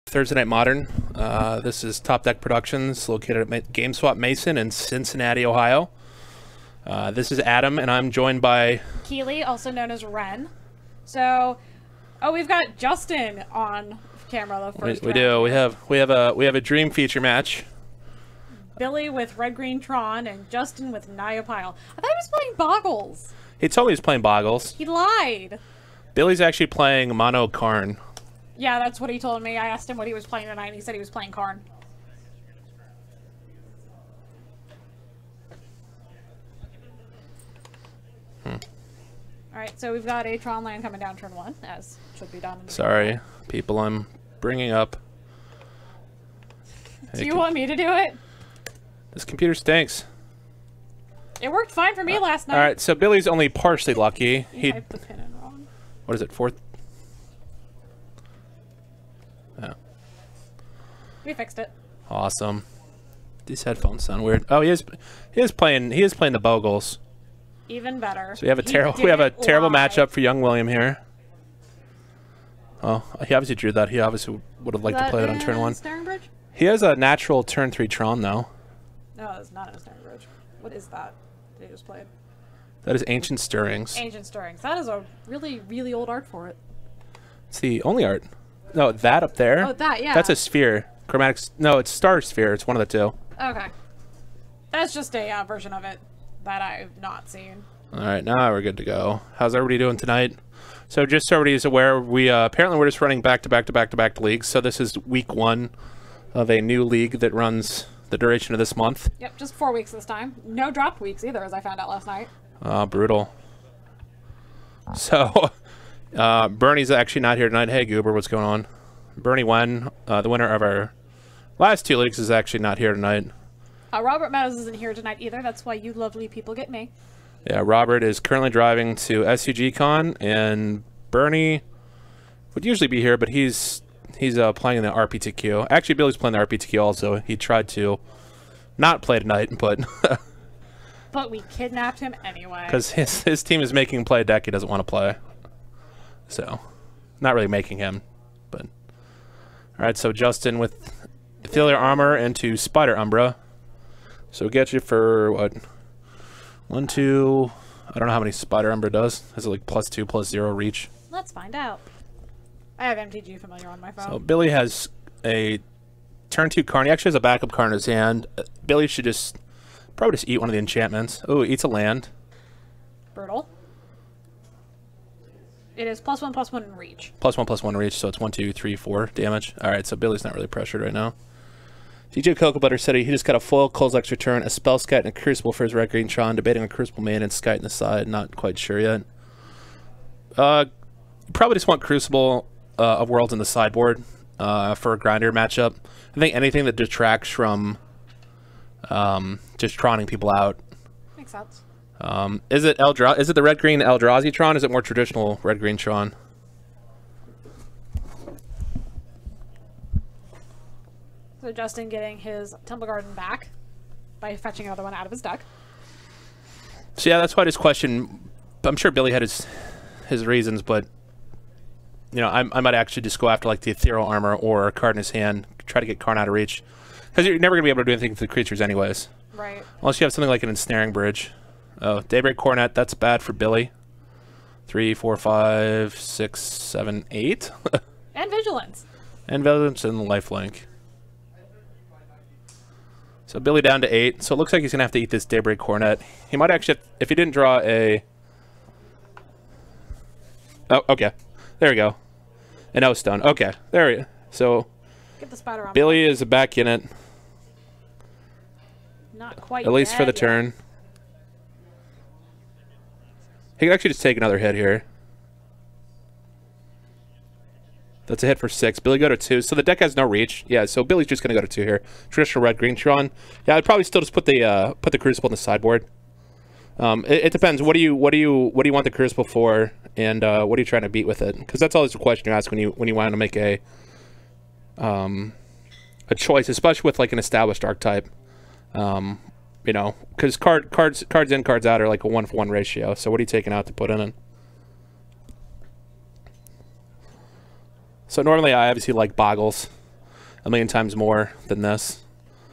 Thursday Night Modern. This is Top Deck Productions, located at GameSwap Mason in Cincinnati, Ohio. This is Adam, and I'm joined by Keely, also known as Ren. So, we've got Justin on camera. The first we do. We have a dream feature match. Billy with Red Green Tron and Justin with Naya Pile. I thought he was playing Bogles. He told me he was playing Bogles. He lied. Billy's actually playing Mono Karn. Yeah, that's what he told me. I asked him what he was playing tonight, and he said he was playing Karn. Alright, so we've got a Tron land coming down turn 1, as should be done. Sorry, people I'm bringing up. Do you want me to do it? This computer stinks. It worked fine for me last night. Alright, so Billy's only partially lucky. He typed the pin in wrong. What is it, 4th? Oh. We fixed it. Awesome. These headphones sound weird. Oh, he is playing the Bogles. Even better. So we have a terrible matchup for young William here. Oh, he obviously drew that. He obviously would have liked to play that on turn 1. Snaring Bridge? He has a natural turn 3 Tron though. No, it's not a Snaring Bridge. What is that he just played? That is Ancient Stirrings. Ancient Stirrings. That is a really, really old art for it. It's the only art. No, that up there. Oh, that, yeah. That's a sphere. Chromatic. No, it's Star Sphere. It's one of the two. Okay. That's just a version of it that I've not seen. All right, now we're good to go. How's everybody doing tonight? So just so everybody is aware, we apparently we're just running back-to-back leagues. So this is week 1 of a new league that runs the duration of this month. Yep, just 4 weeks this time. No dropped weeks either, as I found out last night. Brutal. So Bernie's actually not here tonight. Hey, Goober, what's going on? Bernie Wen, the winner of our last 2 leagues, is actually not here tonight. Robert Meadows isn't here tonight either. That's why you lovely people get me. Yeah, Robert is currently driving to SUGCon, and Bernie would usually be here, but he's playing in the RPTQ. Actually, Billy's playing the RPTQ also. He tried to not play tonight, but but we kidnapped him anyway. Because his team is making him play a deck he doesn't want to play. So, not really making him, but all right. So Justin with Ethereal Armor into Spider Umbra. So we get you for what? 1, 2. I don't know how many Spider Umbra does. Is it like +2, +0 reach? Let's find out. I have MTG Familiar on my phone. So Billy has a turn 2 Karn. He actually has a backup Karn in his hand. Billy should probably just eat one of the enchantments. Oh, eats a land. Brutal. It is +1/+1 in reach. +1/+1 reach, so it's 1, 2, 3, 4 damage. All right, so Billy's not really pressured right now. DJ Cocoa Butter said he just got a foil, Kozilek's Return, a Spell Skite, and a Crucible for his Red Green Tron, debating a Crucible main and Skite in the side. Not quite sure yet. Probably just want Crucible of Worlds in the sideboard for a grinder matchup. I think anything that detracts from just Troning people out. Makes sense. Is it the Red Green Eldrazi Tron? Is it more traditional Red Green Tron? So Justin getting his Temple Garden back by fetching another one out of his deck. So yeah, that's why this question. I'm sure Billy had his reasons, but you know, I might actually just go after like the Ethereal Armor or a card in his hand, try to get Karn out of reach, because you're never gonna be able to do anything to the creatures anyways. Right. Unless you have something like an Ensnaring Bridge. Oh, Daybreak Coronet. That's bad for Billy. 3, 4, 5, 6, 7, 8. And Vigilance. And Vigilance and Lifelink. So Billy down to 8. So it looks like he's going to have to eat this Daybreak Coronet. He might actually, if he didn't draw a... Oh, okay. There we go. An O-Stone. Okay. There we go. So get the spider on Billy is back in it. Not quite at least for the yet. turn. He can actually just take another hit here. That's a hit for 6. Billy go to 2. So the deck has no reach. Yeah, so Billy's just gonna go to 2 here. Traditional Red Green Tron. Yeah, I'd probably still just put the Crucible in the sideboard. It depends. What do you want the Crucible for, and what are you trying to beat with it? Because that's always the question you ask when you want to make a choice, especially with like an established archetype. You know, because cards in, cards out are like a 1-for-1 ratio. So what are you taking out to put in it? So normally I obviously like Bogles. a million times more than this.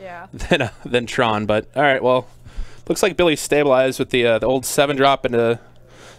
Yeah. Than Tron. But all right, well, looks like Billy stabilized with the old 7-drop into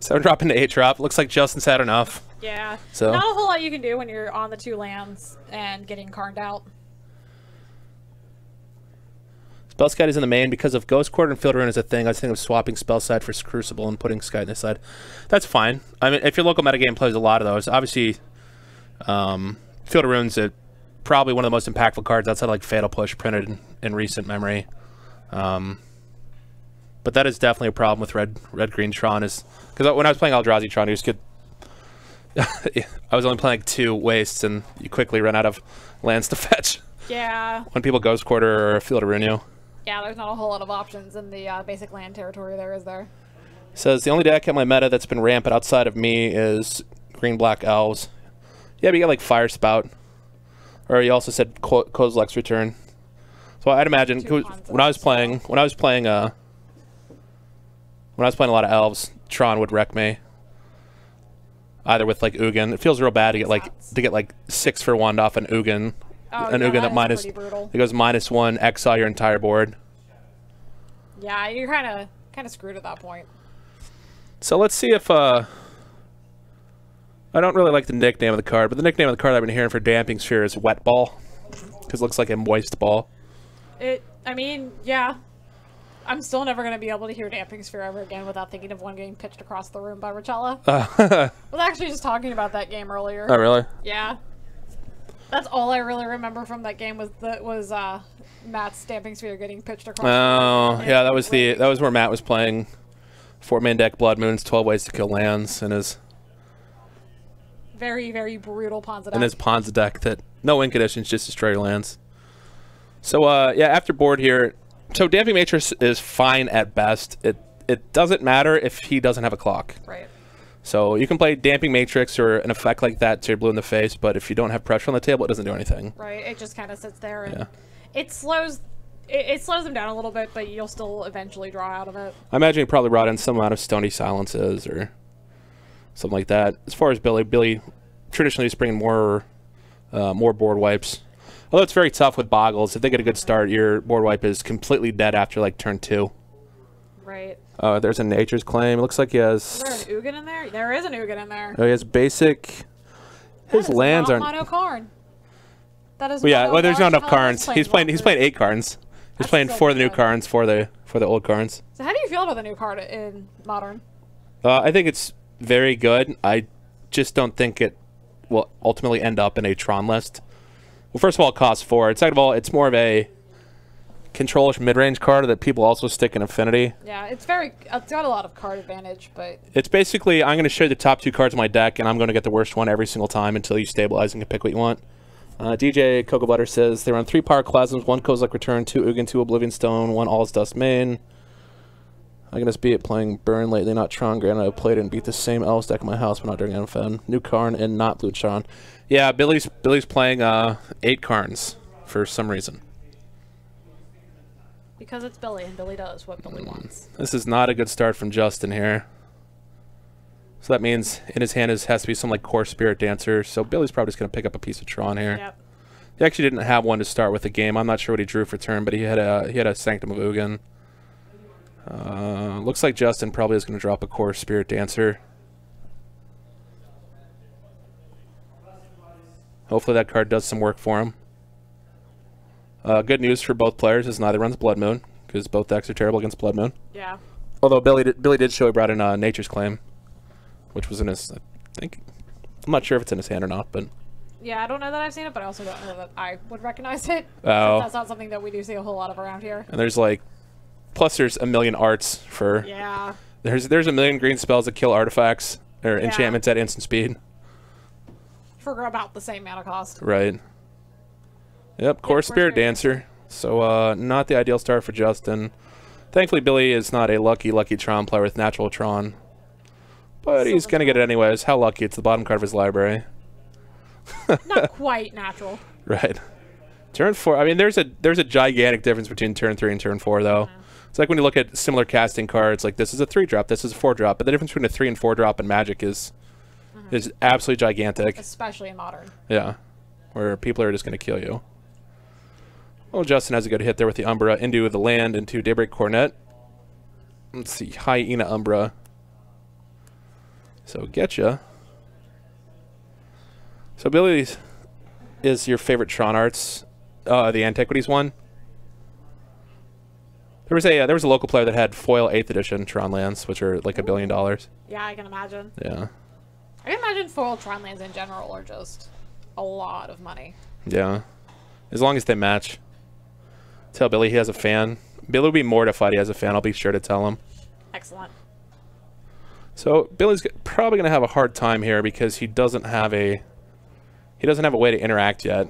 8-drop. Looks like Justin's had enough. Yeah. So not a whole lot you can do when you're on the 2 lands and getting carned out. Spell Side is in the main because of Ghost Quarter and Field Rune is a thing. I was thinking of swapping Spell Side for Crucible and putting Sky in this side. That's fine. I mean, if your local metagame plays a lot of those, obviously, Field of Rune's probably one of the most impactful cards outside of, like, Fatal Push printed in recent memory. But that is definitely a problem with red green Tron. Is because when I was playing Eldrazi Tron, you just could. I was only playing 2 wastes, and you quickly run out of lands to fetch. Yeah. When people Ghost Quarter or Field of Rune you. Yeah, there's not a whole lot of options in the basic land territory there, is there? Says, the only deck in my meta that's been rampant outside of me is Green-Black Elves. Yeah, but you got, like, Fire Spout. Or you also said Kozilek's Return. So I'd imagine, when I was playing a lot of Elves, Tron would wreck me. Either with, like, Ugin. It feels real bad to get like 6 for 1 off an Ugin. Oh, an yeah, Ugin that minus, it goes -1, exile your entire board. Yeah, you're kind of screwed at that point. So let's see if I don't really like the nickname of the card, but the nickname of the card I've been hearing for Damping Sphere is Wet Ball, because it looks like a moist ball. I mean, yeah. I'm still never going to be able to hear Damping Sphere ever again without thinking of one getting pitched across the room by Richella. I was actually just talking about that game earlier. Oh, really? Yeah. That's all I really remember from that game was Matt's Damping Sphere getting pitched across the room. Oh, yeah, that was where Matt was playing 4-man deck Blood Moons, 12 Ways to Kill Lands, and his very, very brutal Ponza deck. And his Ponza deck that no win conditions, just destroy your lands. So yeah, after board here, so Damping Matrix is fine at best. It doesn't matter if he doesn't have a clock. Right. So you can play Damping Matrix or an effect like that to your blue in the face, but if you don't have pressure on the table, it doesn't do anything. Right. It just kind of sits there and it slows them down a little bit, but you'll still eventually draw out of it. I imagine he probably brought in some amount of Stony Silences or something like that. As far as Billy traditionally is bringing more board wipes. Although it's very tough with Bogles. If they get a good start, your board wipe is completely dead after like turn 2. Right. There's a Nature's Claim. It looks like he has... Is there an Ugin in there? There is an Ugin in there. Oh, he has basic... His lands aren't... Mono Karn. That is. Well, yeah. Well, there's not enough Karns. He's playing 8 Karns. He's playing 4 of the new Karns, for the old Karns. So how do you feel about the new card in Modern? I think it's very good. I just don't think it will ultimately end up in a Tron list. Well, first of all, it costs 4. Second of all, it's more of a control-ish mid-range card that people also stick in Affinity. Yeah, it's got a lot of card advantage, but... It's basically, I'm going to show you the top 2 cards of my deck, and I'm going to get the worst one every single time until you stabilize and can pick what you want. DJ Cocoa Butter says, they run 3 Power Plasms, 1 Kozilek Return, 2 Ugin, 2 Oblivion Stone, 1 All's Dust main. I can just be it playing Burn lately, not Tron. Granted, I played and beat the same Elves deck in my house, but not during MFN. New Karn and not Blue Tron. Yeah, Billy's playing 8 Karns for some reason. Because it's Billy, and Billy does what Billy wants. This is not a good start from Justin here. So that means in his hand has to be some like Core Spirit Dancer. So Billy's probably just going to pick up a piece of Tron here. Yep. He actually didn't have one to start with the game. I'm not sure what he drew for turn, but he had a Sanctum of Ugin. Looks like Justin probably is going to drop a Core Spirit Dancer. Hopefully that card does some work for him. Good news for both players is neither runs Blood Moon, because both decks are terrible against Blood Moon. Yeah. Although Billy did show he brought in Nature's Claim, which was in his, I think, I'm not sure if it's in his hand or not, but... Yeah, I don't know that I've seen it, but I also don't know that I would recognize it. Oh. That's not something that we do see a whole lot of around here. And there's like, plus there's a million arts for... Yeah. There's a million green spells that kill artifacts, or enchantments at instant speed. For about the same mana cost. Right. Yep, Core Spirit Dancer. So, not the ideal start for Justin. Thankfully, Billy is not a lucky Tron player with natural Tron. But he's going to get it anyways. How lucky. It's the bottom card of his library. Not quite natural. Right. Turn 4. I mean, there's a gigantic difference between turn 3 and turn 4, though. It's like when you look at similar casting cards, like this is a 3-drop, this is a 4-drop. But the difference between a 3 and 4-drop in Magic is absolutely gigantic. Especially in Modern. Yeah. Where people are just going to kill you. Oh, Justin has a good hit there with the Umbra into the land, into Daybreak Cornet. Let's see, Hyena Umbra. So, getcha. So, Billy's is your favorite Tron Arts, the Antiquities one. There was a local player that had foil 8th edition Tron lands, which are like $1 billion. Yeah, I can imagine. Yeah. I can imagine foil Tron lands in general are just a lot of money. Yeah. As long as they match. Tell Billy he has a fan. Billy will be mortified he has a fan. I'll be sure to tell him. Excellent. So Billy's probably going to have a hard time here because he doesn't have a way to interact yet.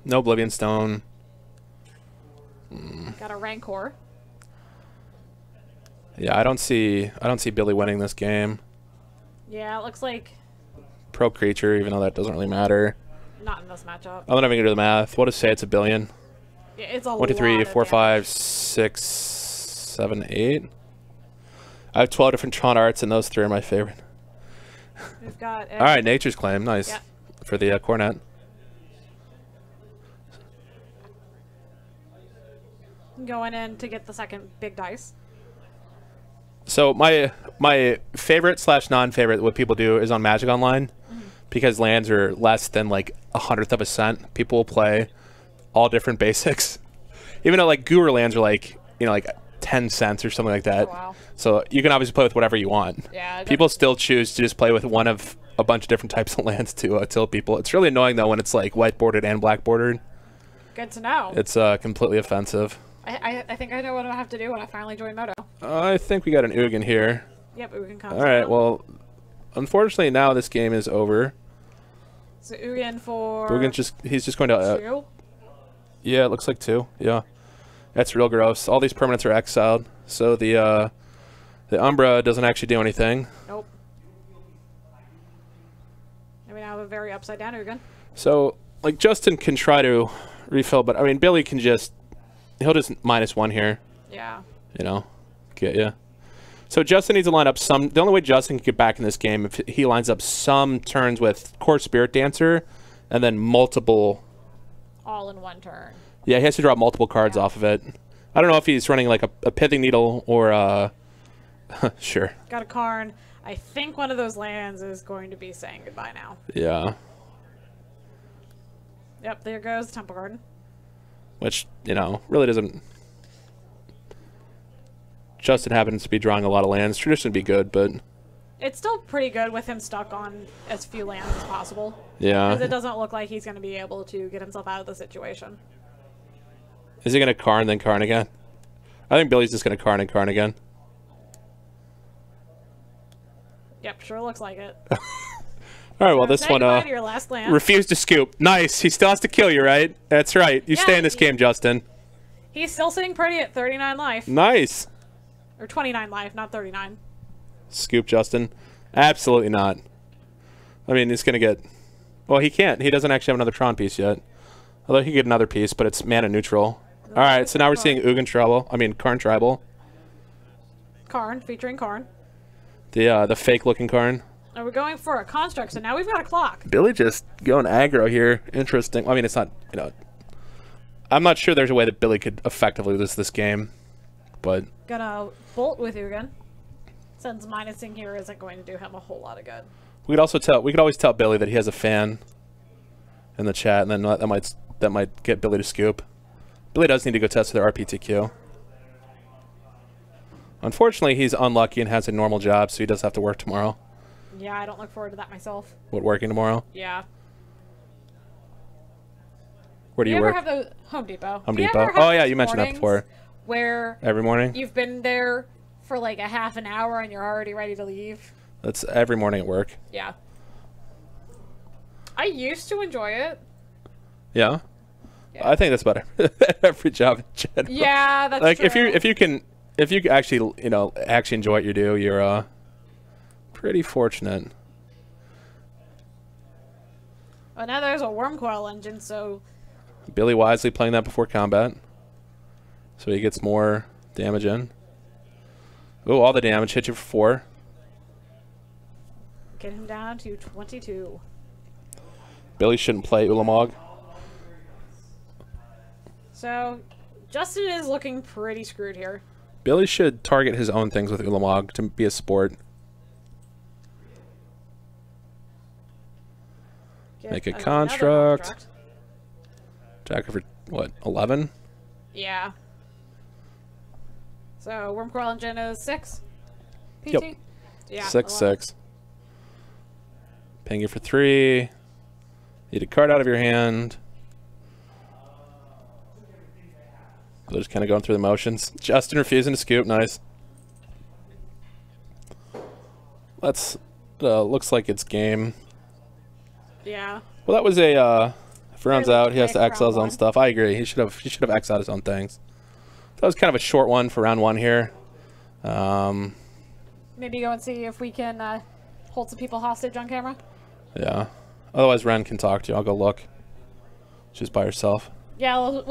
No Oblivion Stone. Got a Rancor. Yeah, I don't see Billy winning this game. Yeah, it looks like Pro Creature, even though that doesn't really matter. not in this matchup. I'm not even gonna do the math. We'll just say it's $1 billion. Yeah, it's a 1, 2, 3, lot 4, of 5, 6, 7, 8. I have 12 different Tron Arts, and those 3 are my favorite. We've got All right, Nature's Claim, nice. Yep. For the Cornet. Going in to get the second big dice. So my favorite / non-favorite what people do is on Magic Online, because lands are less than like 1/100th of a cent. People will play all different basics, even though like Guru lands are like like 10 cents or something like that. Oh, wow. So you can obviously play with whatever you want. Yeah. People still choose to just play with one of a bunch of different types of lands to tilt people. It's really annoying though when it's like white bordered and black bordered. Good to know. It's completely offensive. I think I know what I have to do when I finally join Moto. I think we got an Ugin here. Yep, Ugin comes. All right, down. well, unfortunately now this game is over. So Ugin for. Ugin's he's just going to. 2. Yeah, it looks like 2. Yeah, that's real gross. All these permanents are exiled, so the Umbra doesn't actually do anything. Nope. And we now have a very upside down Ugin. So like Justin can try to refill, but I mean Billy can just he'll just -1 here. Yeah. Get ya. So Justin needs to line up some. The only way Justin can get back in this game if he lines up some turns with Core Spirit Dancer, and then multiple. All in one turn. Yeah, he has to drop multiple cards off of it. I don't know if he's running like a Pithing Needle or sure. Got a Karn. I think one of those lands is going to be saying goodbye now. Yeah. Yep, there goes the Temple Garden. Which really doesn't. Justin happens to be drawing a lot of lands. Tradition would be good, but it's still pretty good with him stuck on as few lands as possible. Yeah. Because it doesn't look like he's going to be able to get himself out of the situation. Is he going to Karn then Karn again? I think Billy's just going to Karn and Karn again. All right, well, this one to your last land. refused to scoop. Nice. He still has to kill you, right? That's right. You stay in this game, Justin. He's still sitting pretty at 39 life. Nice. Or 29 life, not 39. Scoop, Justin. Absolutely not. I mean, he's going to get... Well, he can't. He doesn't actually have another Tron piece yet. Although he could get another piece, but it's mana neutral. All right, so now we're seeing Ugin Tribal. I mean, Karn Tribal. Karn, featuring Karn. The fake-looking Karn. And we're going for a construct, so now we've got a clock. Billy just going aggro here. Interesting. I mean, it's not, I'm not sure there's a way that Billy could effectively lose this game, but... Gonna bolt with Ugin, since minusing here isn't going to do him a whole lot of good. We could always tell Billy that he has a fan in the chat, and then that might get Billy to scoop. Billy does need to go test their RPTQ. Unfortunately, he's unlucky and has a normal job, so he does have to work tomorrow. Yeah, I don't look forward to that myself. What, working tomorrow? Yeah. Where do you work? Have the Home Depot? Home Depot. Oh yeah, you mentioned that before. Where every morning you've been there for like a half an hour and you're already ready to leave. That's every morning at work. Yeah. I used to enjoy it. Yeah. I think that's about every job in general. Yeah, that's like true. if you actually actually enjoy what you do, you're pretty fortunate. Well, now there's a worm coil engine, so Billy wisely playing that before combat, so he gets more damage in. Oh, all the damage hit you for 4. Get him down to 22. Billy shouldn't play Ulamog. So, Justin is looking pretty screwed here. Billy should target his own things with Ulamog to be a sport. Make a construct. Jack for what? 11. Yeah. So Wormcoil Engine is 6. PT? Yep. Yeah. 6/6. Ping you for 3. Need a card out of your hand. They're just kind of going through the motions. Justin refusing to scoop. Nice. Let's. Looks like it's game. Yeah. Well, that was a. If he runs out, he has to quick exile his own round stuff. I agree. He should have exiled his own things. That was kind of a short one for round 1 here. Maybe go and see if we can hold some people hostage on camera. Yeah. Otherwise, Ren can talk to you. I'll go look. She's by herself. Yeah, we'll